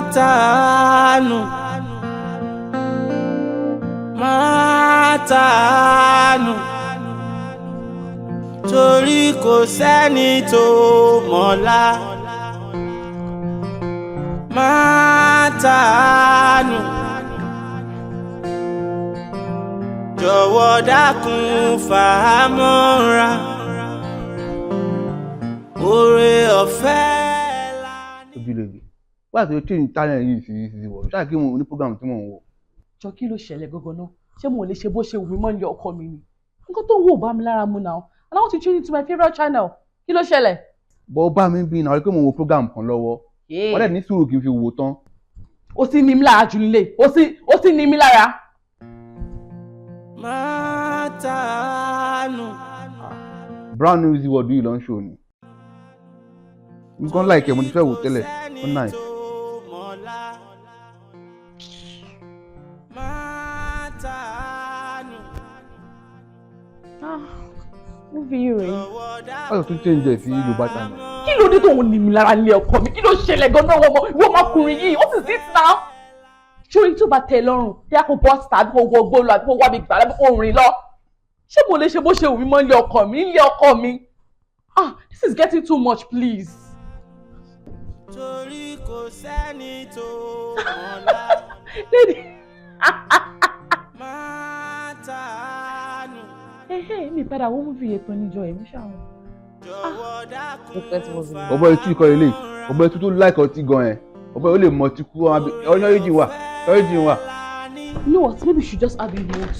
Mátàánù, mátàánù, torí kò sẹ́ni tó mọ̀la. Mátàánù, jọ̀wọ́ dákun fàámọ́ra. Oore ọ̀fẹ́ la ní. Ojúlówó wá tó change talent yìí sí wọ̀ ṣáà kí mo ní program tí mò ń wò. Jọ kí ló ṣẹlẹ̀ gangan náà? Ṣé mo lè ṣe bó ṣe wù mí mọ́ ní ọkọ mi ni? Nǹkan tó wò bá mi lára mu náà. And I want to tune into my favourite channel. Kí ló ṣẹlẹ̀? Bọ́ ó bá mi bí náà rí pé mo wo program kan lọ́wọ́. Wọ́n dẹ̀ ní sùúrù kí n fi wò tán. Ó sì ní mi lára jù nílé. Ó sì ní mi lára. Mátàánù. Brand new easy word yìí ló ń ṣò ni. Nǹkan láìkẹ́ mo ti fẹ́ wò tẹ́lẹ̀. Ó nice. Movie yìí rèé. Báyọ̀ tún change ẹ̀ sí Yorùbá channel. Kí ló dé tó ń ní mi lára nílé ọkọ mi? Kí ló ṣẹlẹ̀ gan-an wọ́n ọmọkùnrin yìí? What is this now? Ṣórí tó bá tẹ́ lọ́rùn bí a kò bọ́ síta àbí kò wọ gbóòlù àbí kò wá mi gbà àbí kò rìn lọ. Ṣé mo lè ṣe bó ṣe wù mí mọ́ nílé ọkọ mi? Nílé ọkọ mi. This is getting too much, please. Torí kò sẹ́ni tó mọ̀la. Lady. Mátàánù. Mi padà wọ́n mú fi ètò níjọ ẹ̀mí ṣáwọn. Jọ̀wọ́ dákun Ọ̀bọ etí ikọ̀ ilé. Ọ̀bọ etí tó láìkọ̀ tí gan ẹ̀. Ọ̀bọ ó lè mọ ti kú ọ̀nà ìjìn wà. You know what? Maybe we should just have a note.